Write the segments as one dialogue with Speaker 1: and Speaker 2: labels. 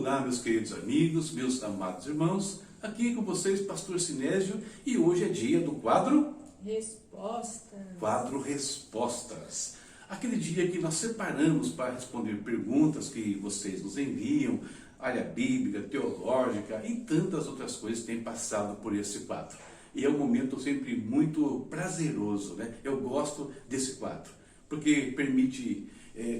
Speaker 1: Olá, meus queridos amigos, meus amados irmãos, aqui com vocês, Pastor Sinésio, e hoje é dia do quadro
Speaker 2: Respostas.
Speaker 1: Quadro Respostas. Aquele dia que nós separamos para responder perguntas que vocês nos enviam, área bíblica, teológica e tantas outras coisas que têm passado por esse quadro. E é um momento sempre muito prazeroso, né? Eu gosto desse quadro, porque permite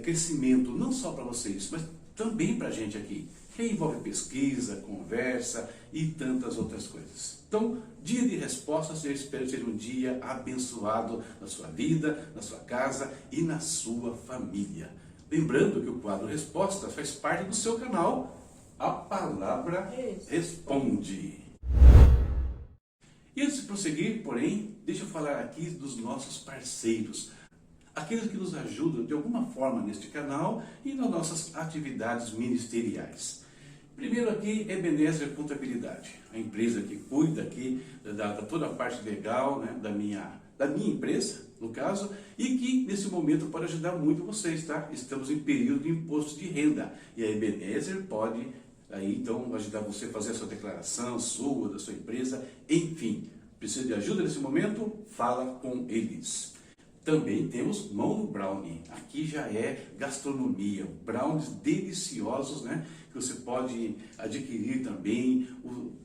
Speaker 1: crescimento não só para vocês, mas também para a gente aqui, que envolve pesquisa, conversa e tantas outras coisas. Então, dia de respostas, eu espero que seja um dia abençoado na sua vida, na sua casa e na sua família. Lembrando que o quadro Respostas faz parte do seu canal, A Palavra Responde. E antes de prosseguir, porém, deixa eu falar aqui dos nossos parceiros, aqueles que nos ajudam de alguma forma neste canal e nas nossas atividades ministeriais. Primeiro aqui, Ebenezer Contabilidade, a empresa que cuida aqui da toda a parte legal, né, da minha empresa, no caso, e que nesse momento pode ajudar muito vocês, tá? Estamos em período de imposto de renda e a Ebenezer pode aí então ajudar você a fazer a sua declaração, sua, da sua empresa, enfim. Precisa de ajuda nesse momento? Fala com eles. Também temos Mono Brownie, aqui já é gastronomia, brownies deliciosos, né? Que você pode adquirir também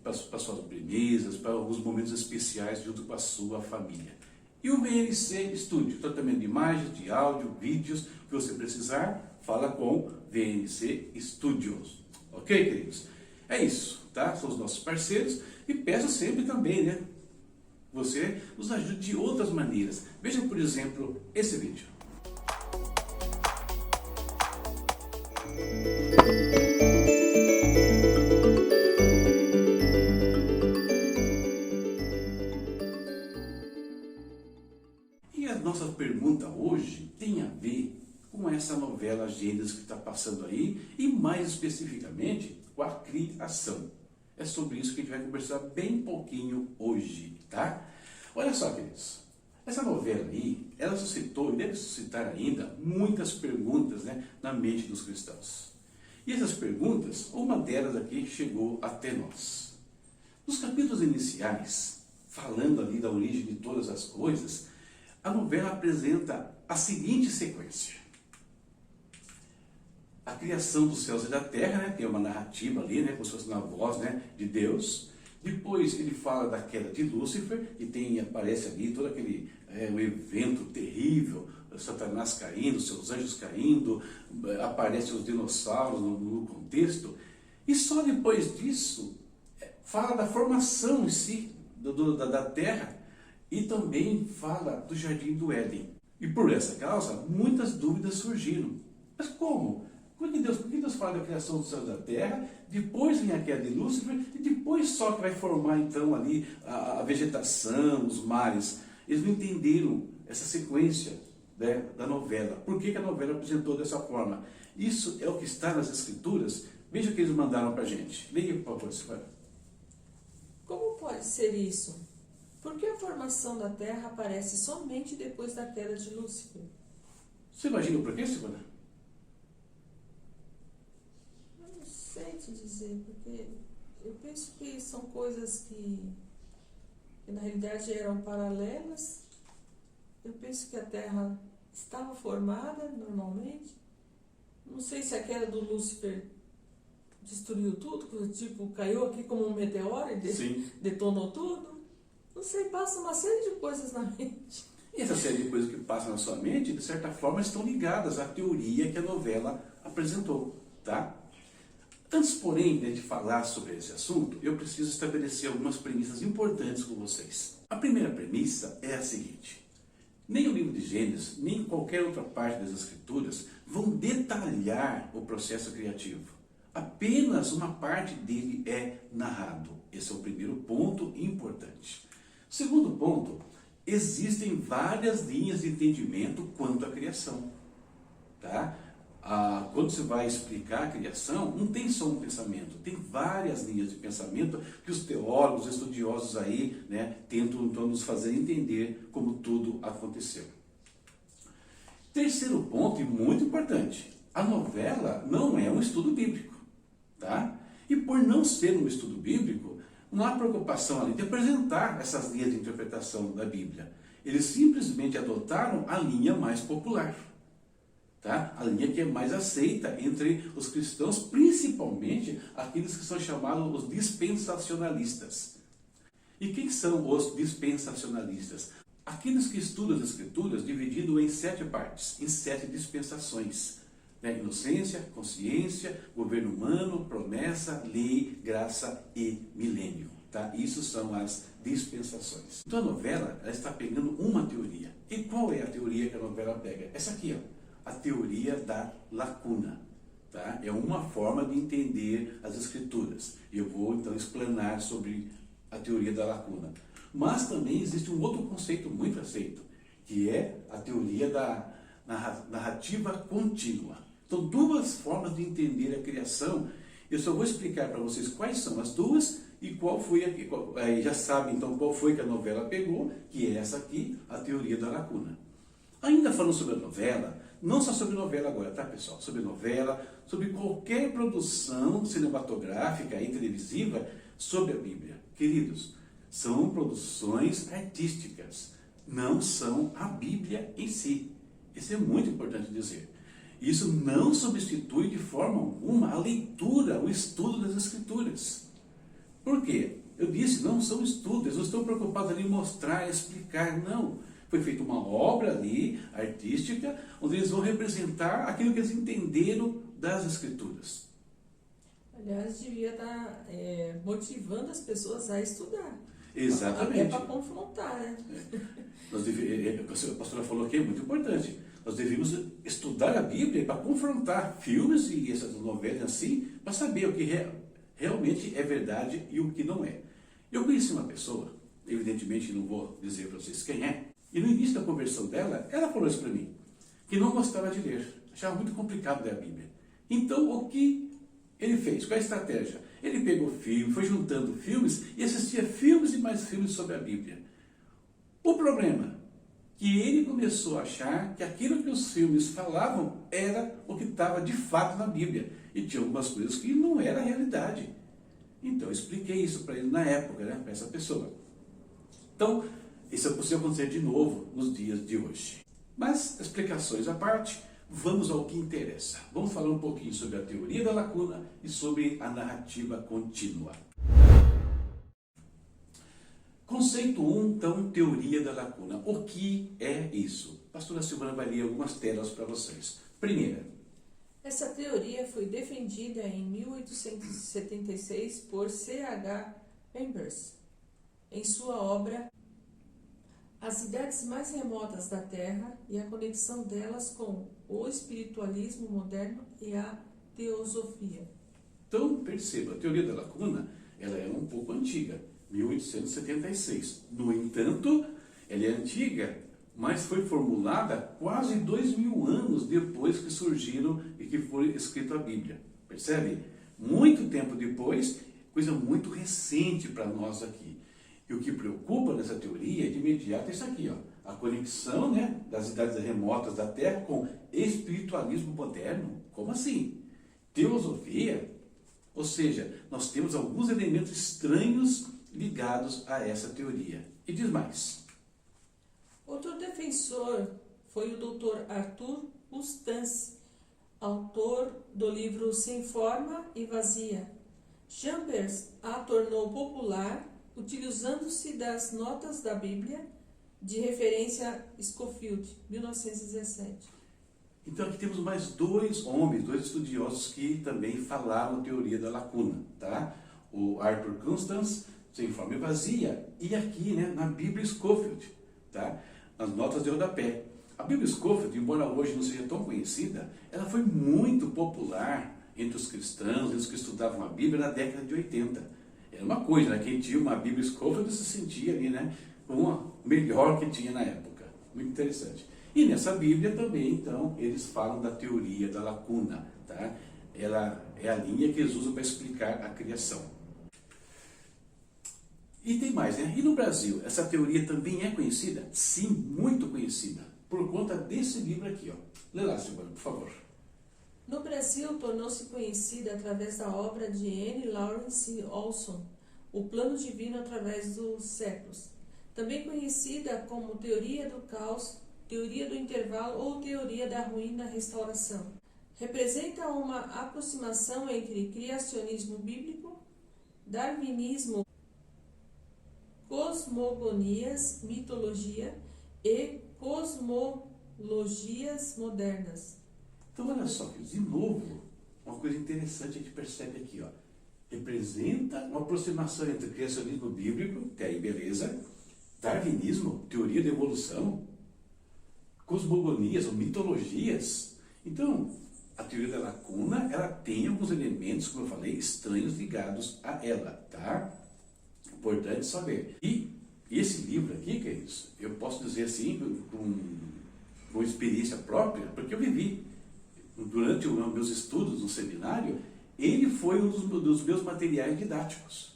Speaker 1: para suas sobremesas, para alguns momentos especiais junto com a sua família. E o VNC Studio, tratamento de imagens, de áudio, vídeos, que você precisar, fala com VNC Studios. Ok, queridos? É isso, tá? São os nossos parceiros e peço sempre também, né? Você nos ajude de outras maneiras. Veja, por exemplo, esse vídeo. E a nossa pergunta hoje tem a ver com essa novela Gênesis que está passando aí e mais especificamente com a criação. É sobre isso que a gente vai conversar bem pouquinho hoje, tá? Olha só, queridos, essa novela aí, ela suscitou e deve suscitar ainda muitas perguntas, né, na mente dos cristãos. E essas perguntas, uma delas aqui chegou até nós. Nos capítulos iniciais, falando ali da origem de todas as coisas, a novela apresenta a seguinte sequência. A criação dos céus e da terra, né? Tem uma narrativa ali, né? Como se fosse na voz, né? De Deus. Depois ele fala da queda de Lúcifer, e aparece ali todo aquele um evento terrível, Satanás caindo, seus anjos caindo, aparecem os dinossauros no contexto. E só depois disso, fala da formação em si da terra, e também fala do jardim do Éden. E por essa causa, muitas dúvidas surgiram. Mas como? Por que Deus fala da criação dos céus e da terra, depois vem a queda de Lúcifer, e depois só que vai formar então ali a vegetação, os mares? Eles não entenderam essa sequência, né, da novela. Por que a novela apresentou dessa forma? Isso é o que está nas Escrituras. Veja o que eles mandaram para a gente. Leia, por favor, Silvana.
Speaker 2: Como pode ser isso? Por que a formação da Terra aparece somente depois da queda de Lúcifer?
Speaker 1: Você imagina por quê, Silvana?
Speaker 2: Não sei te dizer, porque eu penso que são coisas que na realidade eram paralelas. Eu penso que a Terra estava formada normalmente. Não sei se a queda do Lúcifer destruiu tudo, tipo, caiu aqui como um meteoro e detonou tudo. Não sei, passa uma série de coisas na mente.
Speaker 1: E essa série de coisas que passam na sua mente, de certa forma, estão ligadas à teoria que a novela apresentou, tá? Antes, porém, de falar sobre esse assunto, eu preciso estabelecer algumas premissas importantes com vocês. A primeira premissa é a seguinte: nem o livro de Gênesis, nem qualquer outra parte das Escrituras vão detalhar o processo criativo. Apenas uma parte dele é narrado. Esse é o primeiro ponto importante. Segundo ponto, existem várias linhas de entendimento quanto à criação, tá? Quando você vai explicar a criação, não tem só um pensamento, tem várias linhas de pensamento que os teólogos, estudiosos aí, né, tentam então nos fazer entender como tudo aconteceu. Terceiro ponto, e muito importante, a novela não é um estudo bíblico. tá? E por não ser um estudo bíblico, não há preocupação ali de apresentar essas linhas de interpretação da Bíblia. Eles simplesmente adotaram a linha mais popular, tá? A linha que é mais aceita entre os cristãos, principalmente aqueles que são chamados os dispensacionalistas. E quem são os dispensacionalistas? Aqueles que estudam as Escrituras dividido em 7 partes, em 7 dispensações. Né? Inocência, consciência, governo humano, promessa, lei, graça e milênio. Tá? Isso são as dispensações. Então a novela ela está pegando uma teoria. E qual é a teoria que a novela pega? Essa aqui, ó, a teoria da lacuna. Tá? É uma forma de entender as Escrituras. Eu vou então explanar sobre a teoria da lacuna. Mas também existe um outro conceito muito aceito, que é a teoria da narrativa contínua. Então, 2 formas de entender a criação. Eu só vou explicar para vocês quais são as 2 e qual foi aí já sabe então qual foi que a novela pegou, que é essa aqui, a teoria da lacuna. Ainda falando sobre a novela, não só sobre novela agora, tá pessoal? Sobre novela, sobre qualquer produção cinematográfica e televisiva sobre a Bíblia. Queridos, são produções artísticas, não são a Bíblia em si. Isso é muito importante dizer. Isso não substitui de forma alguma a leitura, o estudo das Escrituras. Por quê? Eu disse, não são estudos, eles não estão preocupados ali em mostrar, explicar, não. Foi feita uma obra ali, artística, onde eles vão representar aquilo que eles entenderam das Escrituras.
Speaker 2: Aliás, devia estar motivando as pessoas a estudar.
Speaker 1: Exatamente.
Speaker 2: Até para confrontar, né?
Speaker 1: A pastora falou que é muito importante. Nós devemos estudar a Bíblia para confrontar filmes e essas novelas assim, para saber o que realmente é verdade e o que não é. Eu conheci uma pessoa, evidentemente não vou dizer para vocês quem é, e no início da conversão dela, ela falou isso para mim, que não gostava de ler, achava muito complicado ler a Bíblia. Então, o que ele fez? Qual é a estratégia? Ele pegou filme, foi juntando filmes e assistia filmes e mais filmes sobre a Bíblia. O problema que ele começou a achar que aquilo que os filmes falavam era o que estava de fato na Bíblia. E tinha algumas coisas que não era a realidade. Então eu expliquei isso para ele na época, né, para essa pessoa. Então, isso é possível acontecer de novo nos dias de hoje. Mas, explicações à parte, vamos ao que interessa. Vamos falar um pouquinho sobre a teoria da lacuna e sobre a narrativa contínua. Conceito 1, então, teoria da lacuna. O que é isso? A pastora Silvana vai ler algumas telas para vocês. Primeira.
Speaker 2: Essa teoria foi defendida em 1876 por C.H. Chambers, em sua obra As Idades Mais Remotas da Terra e a Conexão delas com o Espiritualismo Moderno e a Teosofia.
Speaker 1: Então, perceba, a teoria da lacuna ela é um pouco antiga, 1876. No entanto, ela é antiga, mas foi formulada quase 2000 anos depois que surgiram e que foi escrita a Bíblia. Percebe? Muito tempo depois, coisa muito recente para nós aqui. E o que preocupa nessa teoria, de imediato, é isso aqui, ó, a conexão, né, das idades remotas da Terra com espiritualismo moderno. Como assim? Teosofia? Ou seja, nós temos alguns elementos estranhos ligados a essa teoria. E diz mais.
Speaker 2: Outro defensor foi o Dr. Arthur Constance, autor do livro Sem Forma e Vazia. Chambers a tornou popular utilizando-se das notas da Bíblia de referência Scofield, 1917.
Speaker 1: Então aqui temos mais 2 homens, 2 estudiosos que também falaram a teoria da lacuna, tá? O Arthur Constance, Sem Forma e Vazia, e aqui, né, na Bíblia Scofield, tá? Nas notas de rodapé. A Bíblia Scofield, embora hoje não seja tão conhecida, ela foi muito popular entre os cristãos, entre os que estudavam a Bíblia na década de 80. Era uma coisa, né? Quem tinha uma Bíblia Scofield se sentia ali, né, com a melhor que tinha na época. Muito interessante. E nessa Bíblia também, então, eles falam da teoria da lacuna, tá? Ela é a linha que eles usam para explicar a criação. E tem mais, né? E no Brasil, essa teoria também é conhecida? Sim, muito conhecida, por conta desse livro aqui, ó. Lê lá, Silvana, por favor.
Speaker 2: No Brasil, tornou-se conhecida através da obra de N. Lawrence Olson, O Plano Divino através dos Séculos, também conhecida como Teoria do Caos, Teoria do Intervalo ou Teoria da Ruína-Restauração. Representa uma aproximação entre criacionismo bíblico, darwinismo, cosmogonias, mitologia e cosmologias modernas.
Speaker 1: Então, olha só, de novo, uma coisa interessante a gente percebe aqui, ó. Representa uma aproximação entre o criacionismo bíblico, até aí beleza, darwinismo, teoria da evolução, cosmogonias ou mitologias. Então, a teoria da lacuna, ela tem alguns elementos, como eu falei, estranhos ligados a ela, tá? Importante saber. E esse livro aqui, queridos, eu posso dizer assim, com experiência própria, porque eu vivi. Durante os meus estudos no seminário, ele foi um dos meus materiais didáticos.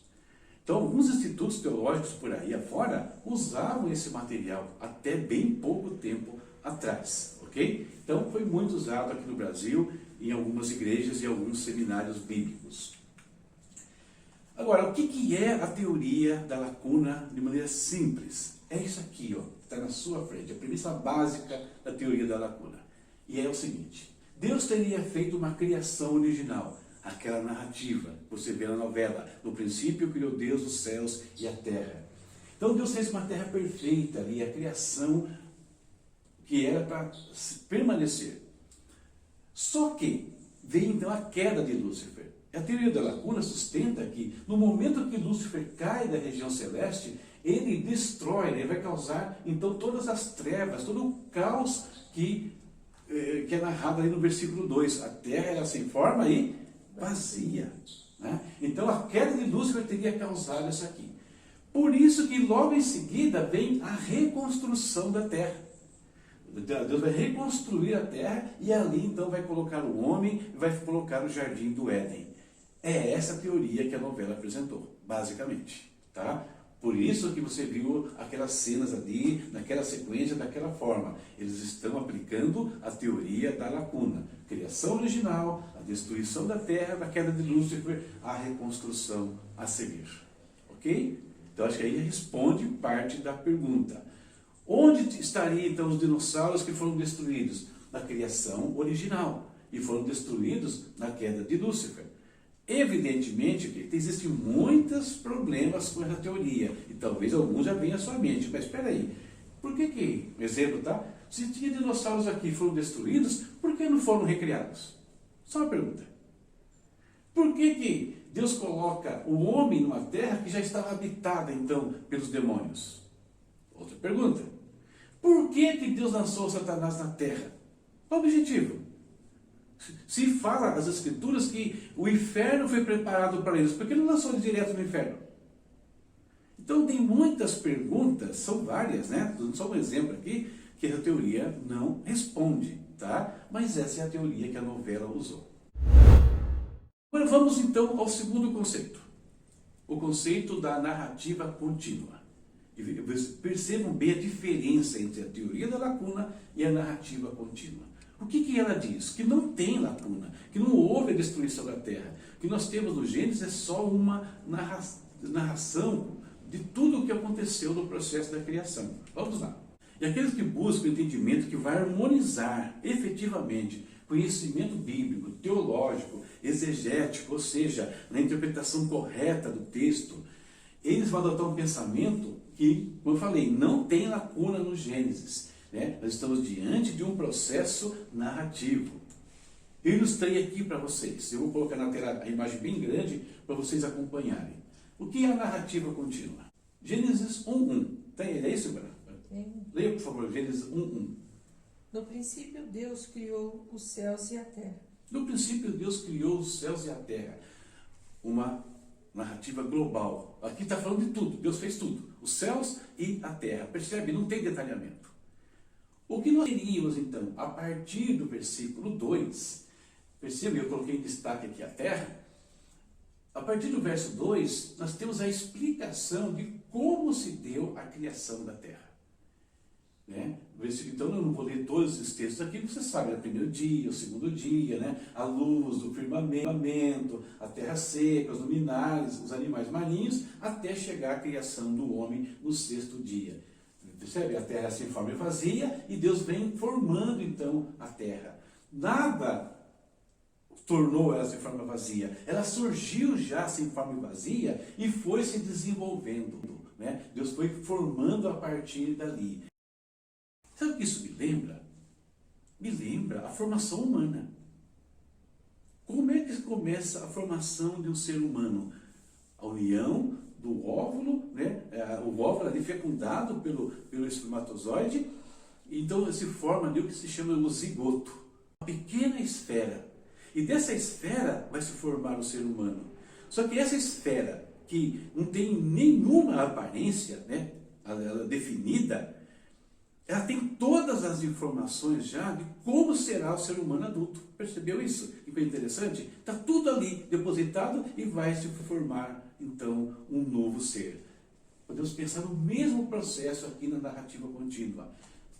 Speaker 1: Então, alguns institutos teológicos por aí afora usavam esse material até bem pouco tempo atrás, ok? Então, foi muito usado aqui no Brasil, em algumas igrejas e alguns seminários bíblicos. Agora, o que é a teoria da lacuna de maneira simples? É isso aqui, ó, está na sua frente, a premissa básica da teoria da lacuna. E é o seguinte: Deus teria feito uma criação original, aquela narrativa que você vê na novela. No princípio criou Deus os céus e a terra. Então Deus fez uma terra perfeita ali, a criação que era para permanecer. Só que veio então a queda de Lúcifer. A teoria da lacuna sustenta que no momento que Lúcifer cai da região celeste, ele destrói, ele vai causar então todas as trevas, todo o caos que é narrado aí no versículo 2. A terra era sem forma e vazia, né? Então a queda de Lúcifer teria causado isso aqui. Por isso que logo em seguida vem a reconstrução da terra. Deus vai reconstruir a terra e ali então vai colocar o homem, vai colocar o jardim do Éden. É essa a teoria que a novela apresentou, basicamente, tá? Por isso que você viu aquelas cenas ali, naquela sequência, daquela forma. Eles estão aplicando a teoria da lacuna. Criação original, a destruição da terra, a queda de Lúcifer, a reconstrução a seguir. Ok? Então acho que aí responde parte da pergunta. Onde estariam então os dinossauros que foram destruídos? Na criação original. E foram destruídos na queda de Lúcifer. Evidentemente que existem muitos problemas com essa teoria, e talvez alguns já venham à sua mente, mas espera aí, por que, exemplo, tá? Se tinha dinossauros aqui e foram destruídos, por que não foram recriados? Só uma pergunta. Por que Deus coloca o homem numa terra que já estava habitada, então, pelos demônios? Outra pergunta. Por que Deus lançou Satanás na terra? Qual o objetivo? Se fala as escrituras que o inferno foi preparado para eles, por que não lançou ele direto no inferno? Então tem muitas perguntas, são várias, né? Só um exemplo aqui, que a teoria não responde, tá? Mas essa é a teoria que a novela usou. Agora vamos então ao segundo conceito. O conceito da narrativa contínua. E percebam bem a diferença entre a teoria da lacuna e a narrativa contínua. O que ela diz? Que não tem lacuna, que não houve a destruição da terra. O que nós temos no Gênesis é só uma narração de tudo o que aconteceu no processo da criação. Vamos lá. E aqueles que buscam o entendimento que vai harmonizar efetivamente conhecimento bíblico, teológico, exegético, ou seja, na interpretação correta do texto, eles vão adotar um pensamento que, como eu falei, não tem lacuna no Gênesis. Né? Nós estamos diante de um processo narrativo. Eu ilustrei aqui para vocês. Eu vou colocar na tela a imagem bem grande para vocês acompanharem. O que é a narrativa contínua? Gênesis 1:1. É isso, Bruno? Leia, por favor, Gênesis 1:1.
Speaker 2: No princípio, Deus criou os céus e a terra.
Speaker 1: No princípio, Deus criou os céus e a terra. Uma narrativa global. Aqui está falando de tudo. Deus fez tudo. Os céus e a terra. Percebe? Não tem detalhamento. O que nós teríamos, então, a partir do versículo 2, percebe, eu coloquei em destaque aqui a terra, a partir do verso 2, nós temos a explicação de como se deu a criação da terra. Né? Então eu não vou ler todos esses textos aqui, você sabe, o primeiro dia, o segundo dia, né? A luz, o firmamento, a terra seca, os luminares, os animais marinhos, até chegar à criação do homem no sexto dia. Percebe? A terra sem forma e vazia, e Deus vem formando então a terra. Nada tornou ela sem forma vazia. Ela surgiu já sem forma e vazia e foi se desenvolvendo, né? Deus foi formando a partir dali. Sabe o que isso me lembra? Me lembra a formação humana. Como é que começa a formação de um ser humano? A união do óvulo, né? O óvulo ali fecundado pelo espermatozoide, então se forma ali o que se chama o zigoto, uma pequena esfera. E dessa esfera vai se formar o ser humano. Só que essa esfera, que não tem nenhuma aparência, né, ela definida, ela tem todas as informações já de como será o ser humano adulto. Percebeu isso? Que foi interessante? Está tudo ali depositado e vai se formar, então, um novo ser. Podemos pensar no mesmo processo aqui na narrativa contínua.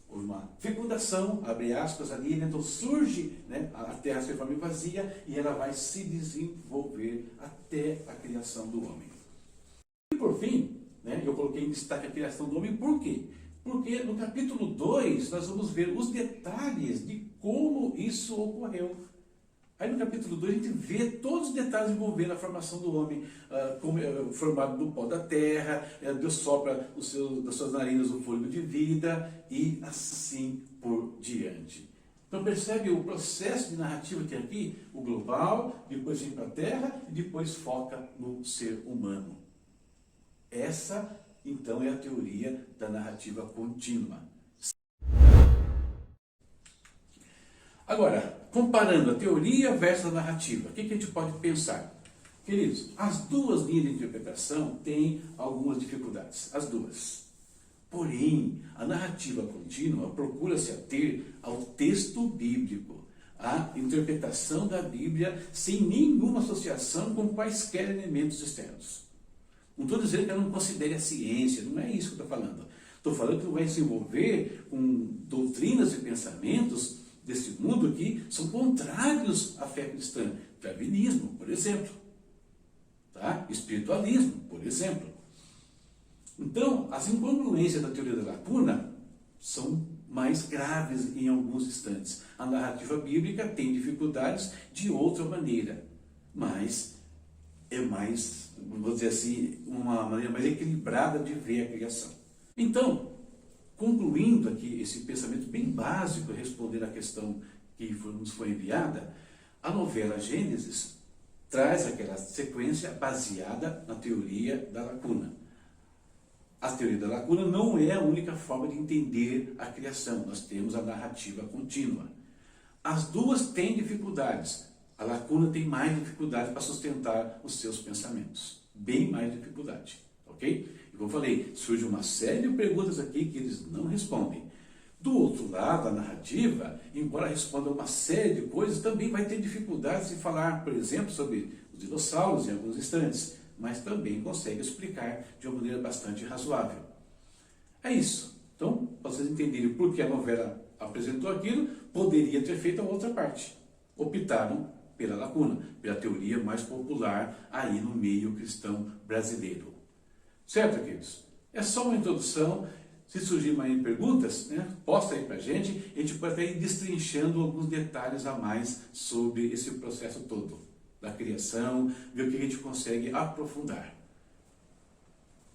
Speaker 1: Uma fecundação, abre aspas ali, então surge, né, a terra sem forma e vazia, e ela vai se desenvolver até a criação do homem. E por fim, né, eu coloquei em destaque a criação do homem, por quê? Porque no capítulo 2 nós vamos ver os detalhes de como isso ocorreu. Aí no capítulo 2 a gente vê todos os detalhes envolvendo a formação do homem, como é formado do pó da terra, Deus sopra das suas narinas o fôlego de vida e assim por diante. Então percebe o processo de narrativa que tem aqui, o global, depois vem para a terra e depois foca no ser humano. Essa então é a teoria da narrativa contínua. Agora, comparando a teoria versus a narrativa, o que a gente pode pensar? Queridos, as duas linhas de interpretação têm algumas dificuldades, as duas. Porém, a narrativa contínua procura se ater ao texto bíblico, à interpretação da Bíblia sem nenhuma associação com quaisquer elementos externos. Não estou dizendo que ela não considere a ciência, não é isso que eu estou falando. Estou falando que vai se envolver com doutrinas e pensamentos desse mundo que são contrários à fé cristã. Darwinismo, por exemplo. Tá? Espiritualismo, por exemplo. Então, as incongruências da teoria da lacuna são mais graves em alguns instantes. A narrativa bíblica tem dificuldades de outra maneira, mas é mais, vou dizer assim, uma maneira mais equilibrada de ver a criação. Então, concluindo aqui esse pensamento bem básico, respondendo à questão que nos foi enviada, a novela Gênesis traz aquela sequência baseada na teoria da lacuna. A teoria da lacuna não é a única forma de entender a criação, nós temos a narrativa contínua. As duas têm dificuldades. A lacuna tem mais dificuldade para sustentar os seus pensamentos. Bem mais dificuldade. Ok? E como eu falei, surge uma série de perguntas aqui que eles não respondem. Do outro lado, a narrativa, embora responda uma série de coisas, também vai ter dificuldades em falar, por exemplo, sobre os dinossauros em alguns instantes, mas também consegue explicar de uma maneira bastante razoável. É isso. Então, para vocês entenderem por que a novela apresentou aquilo, poderia ter feito a outra parte. Optaram pela lacuna, pela teoria mais popular aí no meio cristão brasileiro. Certo, queridos? É só uma introdução. Se surgirem mais perguntas, né, posta aí pra gente. A gente pode até ir destrinchando alguns detalhes a mais sobre esse processo todo da criação, ver o que a gente consegue aprofundar.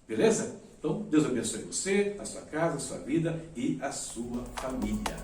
Speaker 1: Beleza? Então, Deus abençoe você, a sua casa, a sua vida e a sua família.